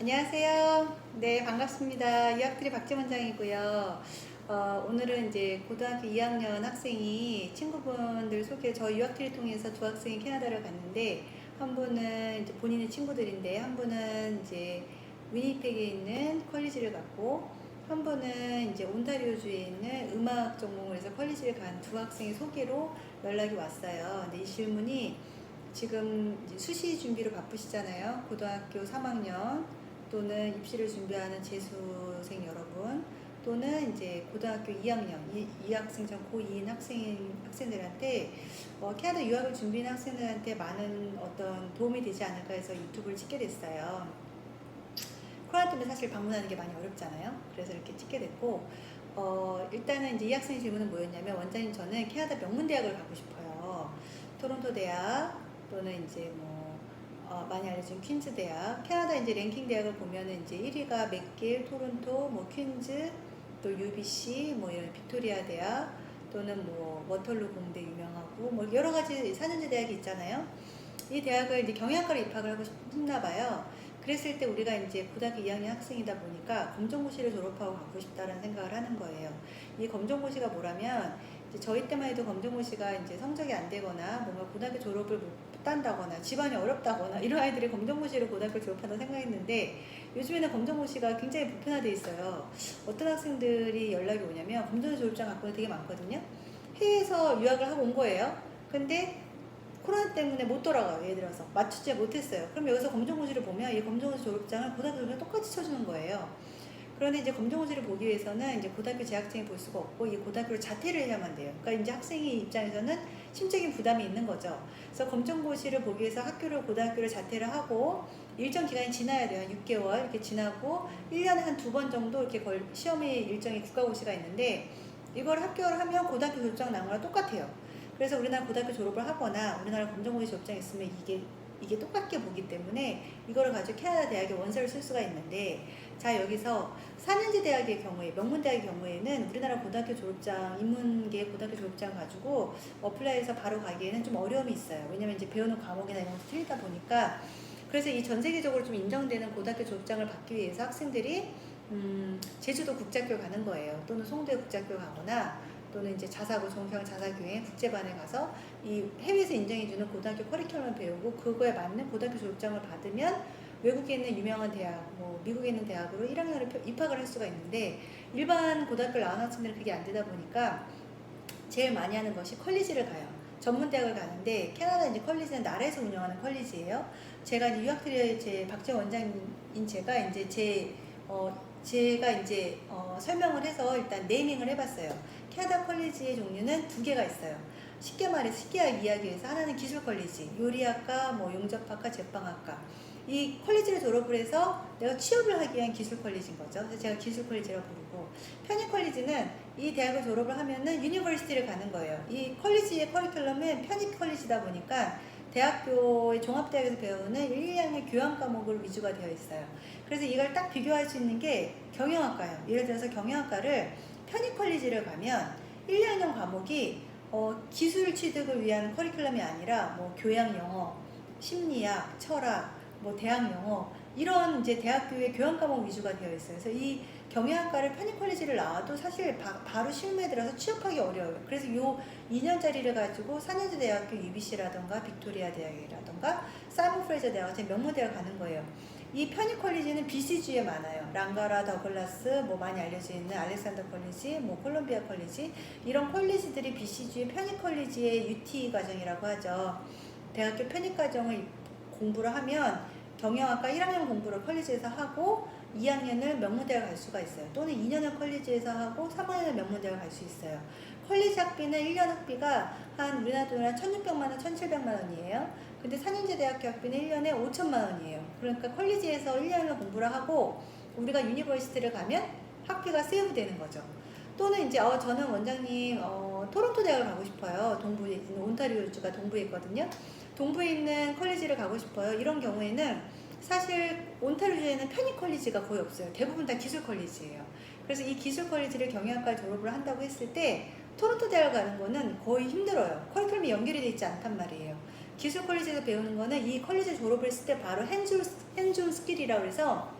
안녕하세요. 네, 반갑습니다. 유학트리 박지원장이고요. 오늘은 이제 고등학교 2학년 학생이 친구분들 소개, 저희 유학트리 통해서 두 학생이 캐나다를 갔는데, 한 분은 이제 본인의 친구들인데, 한 분은 이제 위니펙에 있는 컬리지를 갔고, 한 분은 이제 온타리오주에 있는 음악 전공을 해서 컬리지를 간 두 학생의 소개로 연락이 왔어요. 근데 이 질문이 지금 이제 수시 준비로 바쁘시잖아요. 고등학교 3학년 또는 입시를 준비하는 재수생 여러분 또는 이제 고등학교 2학년, 2학생 전 고2인 학생들한테 캐나다 유학을 준비하는 학생들한테 많은 어떤 도움이 되지 않을까 해서 유튜브를 찍게 됐어요. 코로나 때문에 사실 방문하는 게 많이 어렵잖아요. 그래서 이렇게 찍게 됐고 일단은 이제 이 학생의 질문은 뭐였냐면, 원장님 저는 캐나다 명문대학을 가고 싶어요. 토론토 대학 또는 이제 많이 알려진 퀸즈 대학, 캐나다 이제 랭킹 대학을 보면은 이제 1위가 맥길, 토론토, 뭐 퀸즈, 또 UBC, 뭐 이런 빅토리아 대학 또는 뭐 워털루 공대 유명하고 뭐 여러 가지 4년제 대학이 있잖아요. 이 대학을 이제 경영학과로 입학을 하고 싶나 봐요. 그랬을 때 우리가 이제 고등학교 2학년 학생이다 보니까 검정고시를 졸업하고 가고 싶다라는 생각을 하는 거예요. 이 검정고시가 뭐라면, 이제 저희 때만 해도 검정고시가 이제 성적이 안 되거나 뭔가 고등학교 졸업을 못 딴다거나 집안이 어렵다거나 이런 아이들이 검정고시로 고등학교 졸업한다고 생각했는데, 요즘에는 검정고시가 굉장히 보편화되어 있어요. 어떤 학생들이 연락이 오냐면, 검정고시 졸업장 갖고는 되게 많거든요. 해외에서 유학을 하고 온 거예요. 근데 코로나 때문에 못 돌아가요. 예를 들어서 맞추지 못했어요. 그럼 여기서 검정고시를 보면 이 검정고시 졸업장을 고등학교 졸업장 똑같이 쳐주는 거예요. 그런데 이제 검정고시를 보기 위해서는 이제 고등학교 재학생이 볼 수가 없고 이 고등학교를 자퇴를 해야만 돼요. 그러니까 이제 학생의 입장에서는 심적인 부담이 있는 거죠. 그래서 검정고시를 보기 위해서 고등학교를 자퇴를 하고 일정 기간이 지나야 돼요. 한 6개월 이렇게 지나고 1년에 한 2번 정도 이렇게 시험의 일정이 국가고시가 있는데, 이걸 합격을 하면 고등학교 졸업장 나온 거랑 똑같아요. 그래서 우리나라 고등학교 졸업을 하거나 우리나라 검정고시 졸업장이 있으면 이게 똑같게 보기 때문에 이거를 가지고 캐나다 대학에 원서를 쓸 수가 있는데, 자 여기서 4년제 대학의 경우에, 명문대학의 경우에는 우리나라 고등학교 졸업장, 인문계 고등학교 졸업장 가지고 어플라이해서 바로 가기에는 좀 어려움이 있어요. 왜냐면 이제 배우는 과목이나 이런 것도 틀리다 보니까. 그래서 이 전 세계적으로 좀 인정되는 고등학교 졸업장을 받기 위해서 학생들이 제주도 국제학교 가는 거예요. 또는 송도에 국제학교 가거나 또는 이제 자사고, 종평 자사교회 국제반에 가서 이 해외에서 인정해주는 고등학교 커리큘럼을 배우고 그거에 맞는 고등학교 졸업장을 받으면 외국에 있는 유명한 대학, 뭐 미국에 있는 대학으로 1학년을 입학을 할 수가 있는데, 일반 고등학교를 나온 학생들은 그게 안 되다 보니까 제일 많이 하는 것이 컬리지를 가요. 전문대학을 가는데, 캐나다 이제 컬리지는 나라에서 운영하는 컬리지예요. 제가 이제 유학트리의 제 박재 원장인 제가 이제 제가 이제 설명을 해서 일단 네이밍을 해봤어요. 캐나다 컬리지의 종류는 두 개가 있어요. 쉽게 말해서 쉽게 이야기해서 하나는 기술 컬리지, 요리학과, 뭐 용접학과, 제빵학과. 이 컬리지를 졸업을 해서 내가 취업을 하기 위한 기술 컬리지인 거죠. 그래서 제가 기술 컬리지라고 부르고, 편입 컬리지는 이 대학을 졸업을 하면은 유니버시티를 가는 거예요. 이 컬리지의 커리큘럼은 편입 컬리지다 보니까 대학교의 종합대학에서 배우는 1, 2학년 교양 과목을 위주가 되어 있어요. 그래서 이걸 딱 비교할 수 있는 게 경영학과예요. 예를 들어서 경영학과를 편입 컬리지를 가면 1, 2학년 과목이 기술 취득을 위한 커리큘럼이 아니라 뭐 교양 영어, 심리학, 철학, 뭐 대학 영어, 이런 이제 대학교의 교양 과목 위주가 되어 있어요. 그래서 이 경영학과를 편입 컬리지를 나와도 사실 바로 실무에 들어서 취업하기 어려워요. 그래서 요 2년짜리를 가지고 4년제 대학교 UBC라던가 빅토리아 대학이라던가 사이먼 프레이저 대학 같은 명문대학 가는 거예요. 이 편입 컬리지는 BC주에 많아요. 랑가라, 더글라스, 뭐 많이 알려져 있는 알렉산더 컬리지, 뭐 콜롬비아 컬리지, 이런 컬리지들이 BC주의 편입 컬리지의 UT 과정이라고 하죠. 대학교 편입 과정을 공부를 하면 경영학과 1학년 공부를 컬리지에서 하고 2학년을 명문대학을 갈 수가 있어요. 또는 2년을 컬리지에서 하고 3학년을 명문대학을 갈 수 있어요. 컬리지 학비는 1년 학비가 한 우리나라 돈으로 한 1,600만 원, 1,700만 원이에요. 근데 4년제 대학교 학비는 1년에 5천만 원이에요. 그러니까 컬리지에서 1년을 공부를 하고 우리가 유니버시티를 가면 학비가 세이브 되는 거죠. 또는 이제 저는 원장님 토론토 대학을 가고 싶어요. 동부에 있는 온타리오주가 동부에 있거든요. 동부에 있는 컬리지를 가고 싶어요. 이런 경우에는 사실 온타리오주에는 편입 컬리지가 거의 없어요. 대부분 다 기술 컬리지예요. 그래서 이 기술 컬리지를 경영학과 졸업을 한다고 했을 때 토론토 대학을 가는 거는 거의 힘들어요. 커리큘럼이 연결이 되어 있지 않단 말이에요. 기술 컬리지에서 배우는 거는 이 컬리지 졸업을 했을 때 바로 핸즈온 스킬이라고 해서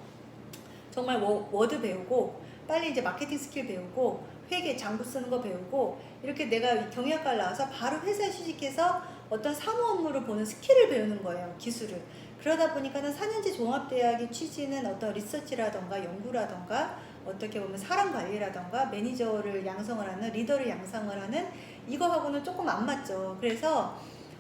정말 워드 배우고 빨리 이제 마케팅 스킬 배우고 회계 장부 쓰는 거 배우고 이렇게 내가 경영학과를 나와서 바로 회사에 취직해서 어떤 사무 업무를 보는 스킬을 배우는 거예요. 기술을. 그러다 보니까는 4년제 종합대학의 취지는 어떤 리서치라던가 연구라던가 어떻게 보면 사람 관리라던가 매니저를 양성을 하는 리더를 양성을 하는 이거하고는 조금 안 맞죠. 그래서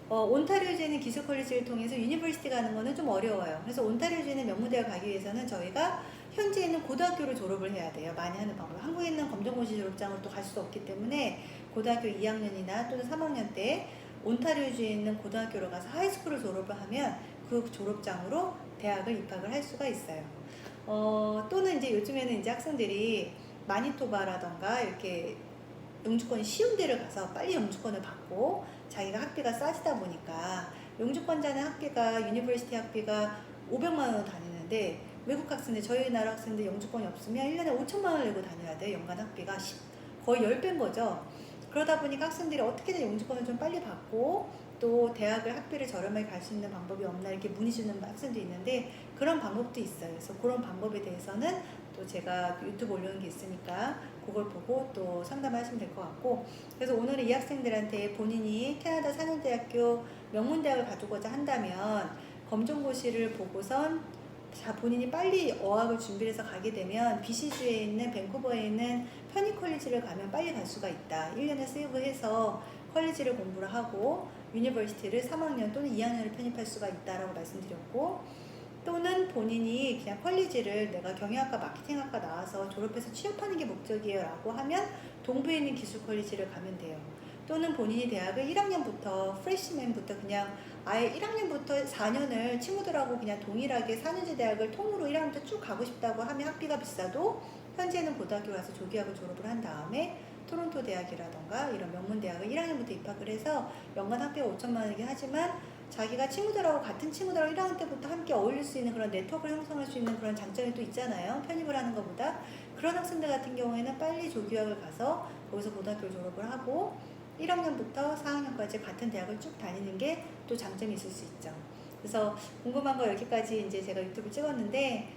온타리오주에 있는 기술 컬리지를 통해서 유니버시티 가는 거는 좀 어려워요. 그래서 온타리오주에 있는 명문대학 가기 위해서는 저희가 현재 있는 고등학교를 졸업을 해야 돼요. 많이 하는 방법. 한국에 있는 검정고시 졸업장으로 또 갈 수도 없기 때문에 고등학교 2학년이나 또는 3학년 때 온타리오주에 있는 고등학교로 가서 하이스쿨을 졸업을 하면 그 졸업장으로 대학을 입학을 할 수가 있어요. 또는 이제 요즘에는 이제 학생들이 마니토바라던가 이렇게 영주권이 쉬운 데를 가서 빨리 영주권을 받고 자기가 학비가 싸지다 보니까 영주권자는 학비가 유니버시티 학비가 500만 원으로 다니는데 외국 학생들 저희 나라 학생들 영주권이 없으면 1년에 5천만 원을 내고 다녀야 돼요. 연간 학비가 거의 10배인 거죠. 그러다 보니까 학생들이 어떻게든 영주권을 좀 빨리 받고 또 대학을 학비를 저렴하게 갈 수 있는 방법이 없나 이렇게 문의 주는 학생도 있는데 그런 방법도 있어요. 그래서 그런 방법에 대해서는 또 제가 유튜브 올려놓은 게 있으니까 그걸 보고 또 상담하시면 될 것 같고 그래서 오늘은 이 학생들한테 본인이 캐나다 4년대학교 명문대학을 가두고자 한다면 검정고시를 보고선 본인이 빨리 어학을 준비를 해서 가게 되면 BC주에 있는 밴쿠버에 있는 편입 컬리지를 가면 빨리 갈 수가 있다. 1년에 세이브해서 컬리지를 공부를 하고 유니버시티를 3학년 또는 2학년을 편입할 수가 있다라고 말씀드렸고 또는 본인이 그냥 컬리지를 내가 경영학과 마케팅학과 나와서 졸업해서 취업하는 게 목적이에요 라고 하면 동부에 있는 기술 컬리지를 가면 돼요. 또는 본인이 대학을 1학년부터 프레시맨부터 그냥 아예 1학년부터 4년을 친구들하고 그냥 동일하게 4년제 대학을 통으로 1학년부터 쭉 가고 싶다고 하면 학비가 비싸도 현재는 고등학교 가서 조기학을 졸업을 한 다음에 토론토 대학이라던가 이런 명문 대학을 1학년부터 입학을 해서 연간 학비가 5천만 원이긴 하지만 자기가 친구들하고 같은 친구들하고 1학년 때부터 함께 어울릴 수 있는 그런 네트워크를 형성할 수 있는 그런 장점이 또 있잖아요. 편입을 하는 것보다. 그런 학생들 같은 경우에는 빨리 조기학을 가서 거기서 고등학교를 졸업을 하고 1학년부터 4학년까지 같은 대학을 쭉 다니는 게 또 장점이 있을 수 있죠. 그래서 궁금한 거 여기까지 이제 제가 유튜브 찍었는데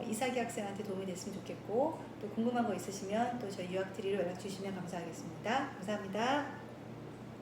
이사기 학생한테 도움이 됐으면 좋겠고 또 궁금한 거 있으시면 또 저희 유학트리로 연락 주시면 감사하겠습니다. 감사합니다.